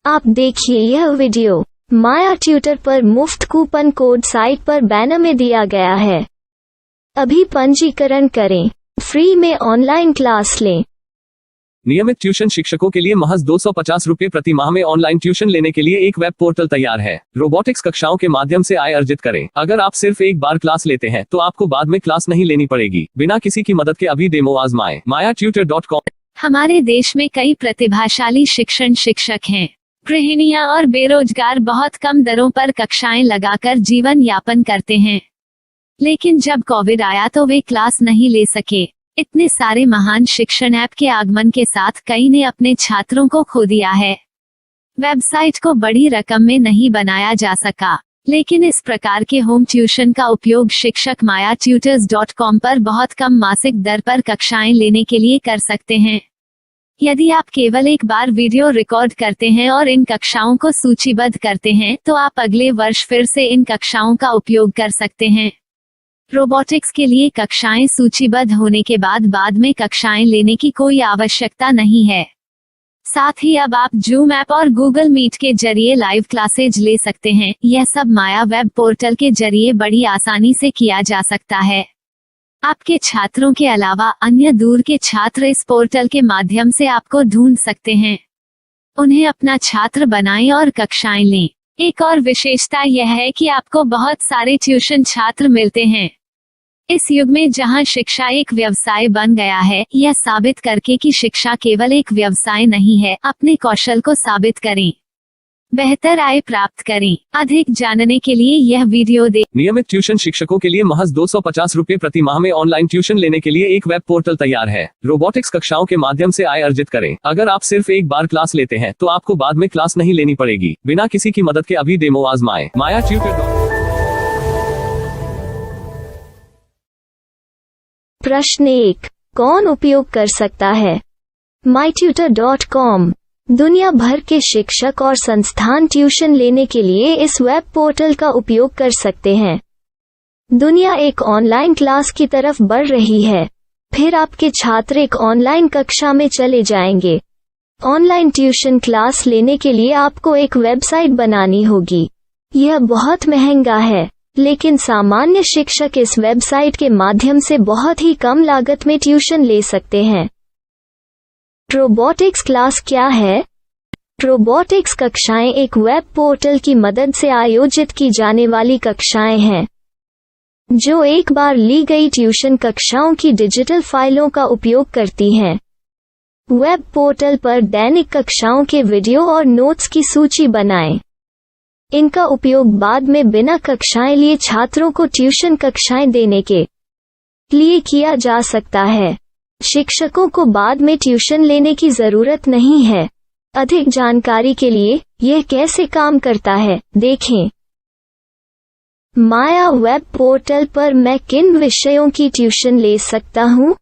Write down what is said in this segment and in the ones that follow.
आप देखिए यह वीडियो माया ट्यूटर पर मुफ्त कूपन कोड साइट पर बैनर में दिया गया है। अभी पंजीकरण करें, फ्री में ऑनलाइन क्लास लें। नियमित ट्यूशन शिक्षकों के लिए महज 250 रुपये प्रति माह में ऑनलाइन ट्यूशन लेने के लिए एक वेब पोर्टल तैयार है। रोबोटिक्स कक्षाओं के माध्यम से आय अर्जित करें। अगर आप सिर्फ एक बार क्लास लेते हैं तो आपको बाद में क्लास नहीं लेनी पड़ेगी। बिना किसी की मदद के अभी डेमो आजमाएं। mayatutor.com। हमारे देश में कई प्रतिभाशाली शिक्षक हैं। गृहिणियां और बेरोजगार बहुत कम दरों पर कक्षाएं लगाकर जीवन यापन करते हैं, लेकिन जब कोविड आया तो वे क्लास नहीं ले सके। इतने सारे महान शिक्षण ऐप के आगमन के साथ कई ने अपने छात्रों को खो दिया है। वेबसाइट को बड़ी रकम में नहीं बनाया जा सका, लेकिन इस प्रकार के होम ट्यूशन का उपयोग शिक्षक mayatutors.com पर बहुत कम मासिक दर पर कक्षाएं लेने के लिए कर सकते हैं। यदि आप केवल एक बार वीडियो रिकॉर्ड करते हैं और इन कक्षाओं को सूचीबद्ध करते हैं तो आप अगले वर्ष फिर से इन कक्षाओं का उपयोग कर सकते हैं। रोबोटिक्स के लिए कक्षाएं सूचीबद्ध होने के बाद में कक्षाएं लेने की कोई आवश्यकता नहीं है। साथ ही अब आप जूम ऐप और गूगल मीट के जरिए लाइव क्लासेज ले सकते हैं। यह सब माया वेब पोर्टल के जरिए बड़ी आसानी से किया जा सकता है। आपके छात्रों के अलावा अन्य दूर के छात्र इस पोर्टल के माध्यम से आपको ढूंढ सकते हैं। उन्हें अपना छात्र बनाएं और कक्षाएं लें। एक और विशेषता यह है कि आपको बहुत सारे ट्यूशन छात्र मिलते हैं। इस युग में जहां शिक्षा एक व्यवसाय बन गया है, यह साबित करके कि शिक्षा केवल एक व्यवसाय नहीं है, अपने कौशल को साबित करें, बेहतर आय प्राप्त करें। अधिक जानने के लिए यह वीडियो देखें। नियमित ट्यूशन शिक्षकों के लिए महज 250 रुपये प्रति माह में ऑनलाइन ट्यूशन लेने के लिए एक वेब पोर्टल तैयार है। रोबोटिक्स कक्षाओं के माध्यम से आय अर्जित करें। अगर आप सिर्फ एक बार क्लास लेते हैं तो आपको बाद में क्लास नहीं लेनी पड़ेगी। बिना किसी की मदद के अभी डेमो आजमाएं। mayatutor.com। प्रश्न 1, कौन उपयोग कर सकता है? mytutor.com दुनिया भर के शिक्षक और संस्थान ट्यूशन लेने के लिए इस वेब पोर्टल का उपयोग कर सकते हैं। दुनिया एक ऑनलाइन क्लास की तरफ बढ़ रही है। फिर आपके छात्र एक ऑनलाइन कक्षा में चले जाएंगे। ऑनलाइन ट्यूशन क्लास लेने के लिए आपको एक वेबसाइट बनानी होगी। यह बहुत महंगा है, लेकिन सामान्य शिक्षक इस वेबसाइट के माध्यम से बहुत ही कम लागत में ट्यूशन ले सकते हैं। रोबोटिक्स क्लास क्या है? रोबोटिक्स कक्षाएं एक वेब पोर्टल की मदद से आयोजित की जाने वाली कक्षाएं हैं, जो एक बार ली गई ट्यूशन कक्षाओं की डिजिटल फाइलों का उपयोग करती हैं। वेब पोर्टल पर दैनिक कक्षाओं के वीडियो और नोट्स की सूची बनाएं। इनका उपयोग बाद में बिना कक्षाएं लिए छात्रों को ट्यूशन कक्षाएं देने के लिए किया जा सकता है। शिक्षकों को बाद में ट्यूशन लेने की जरूरत नहीं है। अधिक जानकारी के लिए यह कैसे काम करता है, देखें। माया वेब पोर्टल पर मैं किन विषयों की ट्यूशन ले सकता हूँ?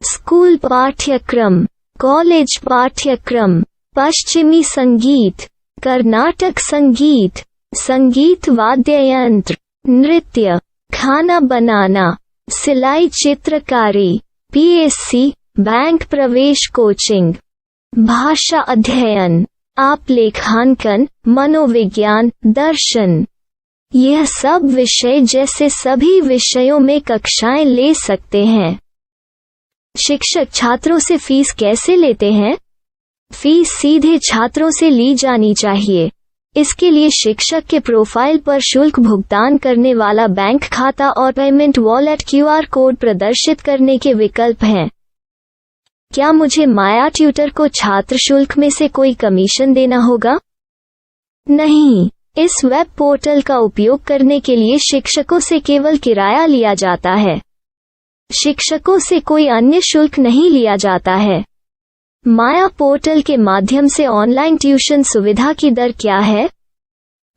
स्कूल पाठ्यक्रम, कॉलेज पाठ्यक्रम, पश्चिमी संगीत, कर्नाटक संगीत, संगीत वाद्य यंत्र, नृत्य, खाना बनाना, सिलाई चित्रकारी, PSC, बैंक प्रवेश कोचिंग, भाषा अध्ययन, आप लेखांकन, मनोविज्ञान, दर्शन। यह सब विषय जैसे सभी विषयों में कक्षाएं ले सकते हैं। शिक्षक छात्रों से फीस कैसे लेते हैं? फीस सीधे छात्रों से ली जानी चाहिए। इसके लिए शिक्षक के प्रोफाइल पर शुल्क भुगतान करने वाला बैंक खाता और पेमेंट वॉलेट QR कोड प्रदर्शित करने के विकल्प हैं। क्या मुझे माया ट्यूटर को छात्र शुल्क में से कोई कमीशन देना होगा? नहीं, इस वेब पोर्टल का उपयोग करने के लिए शिक्षकों से केवल किराया लिया जाता है। शिक्षकों से कोई अन्य शुल्क नहीं लिया जाता है। माया पोर्टल के माध्यम से ऑनलाइन ट्यूशन सुविधा की दर क्या है?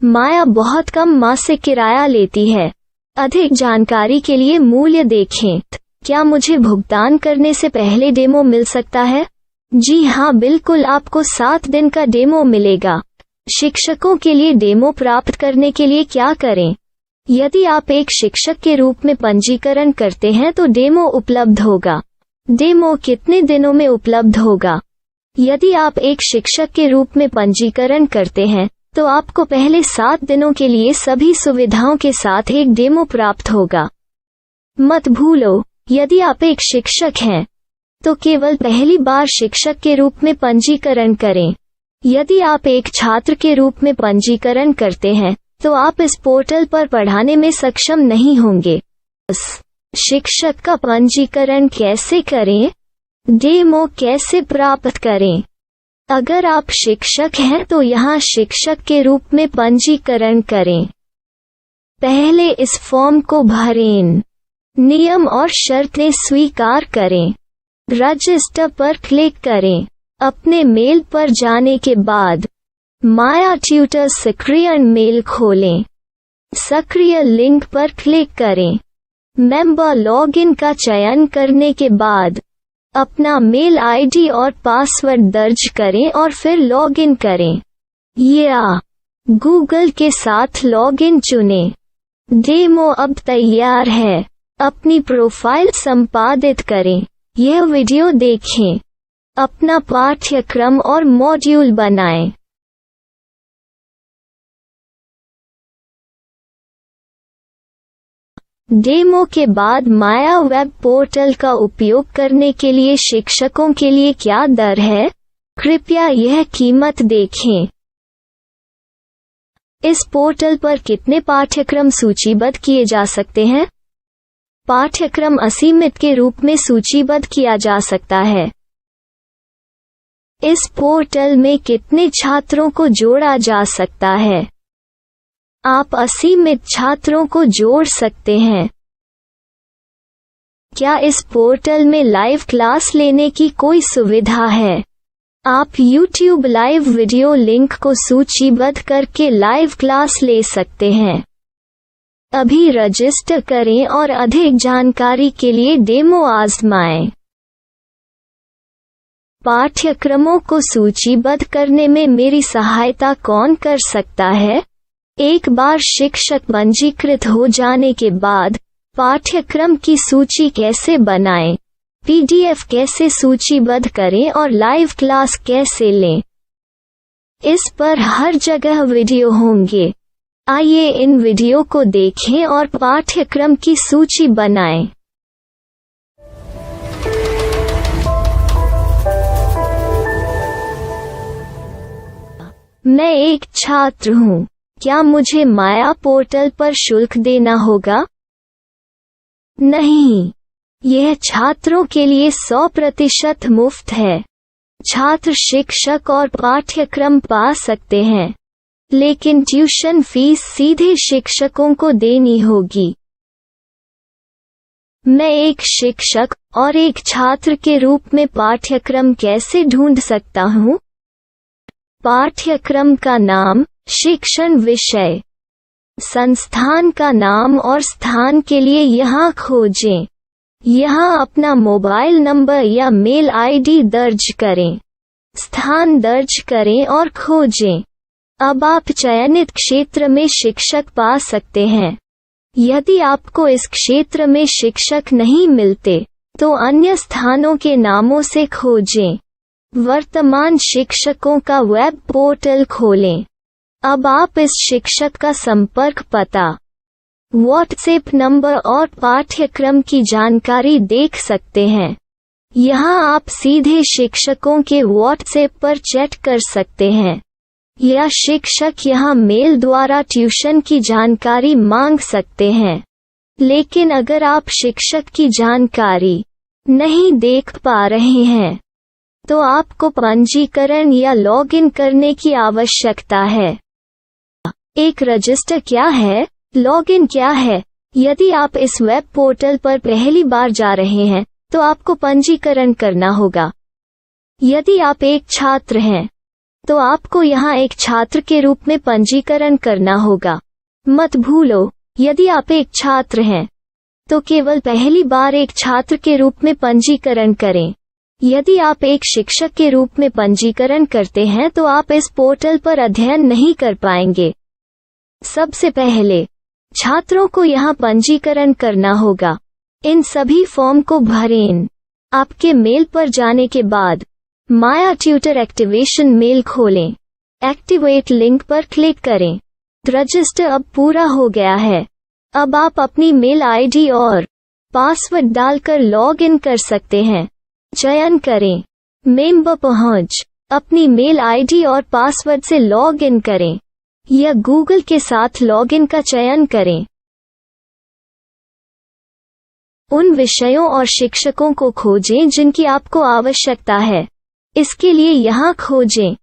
माया बहुत कम मासिक किराया लेती है। अधिक जानकारी के लिए मूल्य देखें। क्या मुझे भुगतान करने से पहले डेमो मिल सकता है? जी हाँ, बिल्कुल, आपको 7 दिन का डेमो मिलेगा। शिक्षकों के लिए डेमो प्राप्त करने के लिए क्या करें? यदि आप एक शिक्षक के रूप में पंजीकरण करते हैं तो डेमो उपलब्ध होगा। डेमो कितने दिनों में उपलब्ध होगा? यदि आप एक शिक्षक के रूप में पंजीकरण करते हैं तो आपको पहले 7 दिनों के लिए सभी सुविधाओं के साथ एक डेमो प्राप्त होगा। मत भूलो, यदि आप एक शिक्षक हैं तो केवल पहली बार शिक्षक के रूप में पंजीकरण करें। यदि आप एक छात्र के रूप में पंजीकरण करते हैं तो आप इस पोर्टल पर पढ़ाने में सक्षम नहीं होंगे। शिक्षक का पंजीकरण कैसे करें? डेमो कैसे प्राप्त करें? अगर आप शिक्षक हैं तो यहाँ शिक्षक के रूप में पंजीकरण करें। पहले इस फॉर्म को भरें। नियम और शर्तें स्वीकार करें। रजिस्टर पर क्लिक करें। अपने मेल पर जाने के बाद माया ट्यूटर सक्रिय मेल खोलें। सक्रिय लिंक पर क्लिक करें। मेंबर लॉगिन का चयन करने के बाद अपना मेल आईडी और पासवर्ड दर्ज करें और फिर लॉगिन करें या गूगल के साथ लॉगिन चुनें। डेमो अब तैयार है। अपनी प्रोफाइल संपादित करें। यह वीडियो देखें। अपना पाठ्यक्रम और मॉड्यूल बनाएं। डेमो के बाद माया वेब पोर्टल का उपयोग करने के लिए शिक्षकों के लिए क्या दर है? कृपया यह कीमत देखें। इस पोर्टल पर कितने पाठ्यक्रम सूचीबद्ध किए जा सकते हैं? पाठ्यक्रम असीमित के रूप में सूचीबद्ध किया जा सकता है। इस पोर्टल में कितने छात्रों को जोड़ा जा सकता है? आप असीमित छात्रों को जोड़ सकते हैं। क्या इस पोर्टल में लाइव क्लास लेने की कोई सुविधा है? आप YouTube लाइव वीडियो लिंक को सूचीबद्ध करके लाइव क्लास ले सकते हैं। अभी रजिस्टर करें और अधिक जानकारी के लिए डेमो आजमाएं। पाठ्यक्रमों को सूचीबद्ध करने में मेरी सहायता कौन कर सकता है? एक बार शिक्षक पंजीकृत हो जाने के बाद पाठ्यक्रम की सूची कैसे बनाएं, PDF कैसे सूचीबद्ध करें और लाइव क्लास कैसे लें, इस पर हर जगह वीडियो होंगे। आइए इन वीडियो को देखें और पाठ्यक्रम की सूची बनाएं। मैं एक छात्र हूँ। क्या मुझे माया पोर्टल पर शुल्क देना होगा? नहीं, यह छात्रों के लिए 100% मुफ्त है। छात्र शिक्षक और पाठ्यक्रम पा सकते हैं, लेकिन ट्यूशन फीस सीधे शिक्षकों को देनी होगी। मैं एक शिक्षक और एक छात्र के रूप में पाठ्यक्रम कैसे ढूंढ सकता हूँ? पाठ्यक्रम का नाम, शिक्षण विषय, संस्थान का नाम और स्थान के लिए यहाँ खोजें। यहाँ अपना मोबाइल नंबर या मेल आईडी दर्ज करें। स्थान दर्ज करें और खोजें। अब आप चयनित क्षेत्र में शिक्षक पा सकते हैं। यदि आपको इस क्षेत्र में शिक्षक नहीं मिलते तो अन्य स्थानों के नामों से खोजें। वर्तमान शिक्षकों का वेब पोर्टल खोलें। अब आप इस शिक्षक का संपर्क पता, व्हाट्सएप नंबर और पाठ्यक्रम की जानकारी देख सकते हैं। यहाँ आप सीधे शिक्षकों के व्हाट्सएप पर चैट कर सकते हैं या शिक्षक यहाँ मेल द्वारा ट्यूशन की जानकारी मांग सकते हैं। लेकिन अगर आप शिक्षक की जानकारी नहीं देख पा रहे हैं तो आपको पंजीकरण या लॉगिन करने की आवश्यकता है। एक रजिस्टर क्या है? लॉगिन क्या है? यदि आप इस वेब पोर्टल पर पहली बार जा रहे हैं तो आपको पंजीकरण करना होगा। यदि आप एक छात्र हैं तो आपको यहाँ एक छात्र के रूप में पंजीकरण करना होगा। मत भूलो, यदि आप एक छात्र हैं तो केवल पहली बार एक छात्र के रूप में पंजीकरण करें। यदि आप एक शिक्षक के रूप में पंजीकरण करते हैं तो आप इस पोर्टल पर अध्ययन नहीं कर पाएंगे। सबसे पहले छात्रों को यहाँ पंजीकरण करना होगा। इन सभी फॉर्म को भरें। आपके मेल पर जाने के बाद माया ट्यूटर एक्टिवेशन मेल खोलें। एक्टिवेट लिंक पर क्लिक करें। रजिस्टर अब पूरा हो गया है। अब आप अपनी मेल आईडी और पासवर्ड डालकर लॉग इन कर सकते हैं। चयन करें मेंबर पहुंच। अपनी मेल आईडी और पासवर्ड से लॉग इन करें या गूगल के साथ लॉग इन का चयन करें। उन विषयों और शिक्षकों को खोजें जिनकी आपको आवश्यकता है। इसके लिए यहाँ खोजें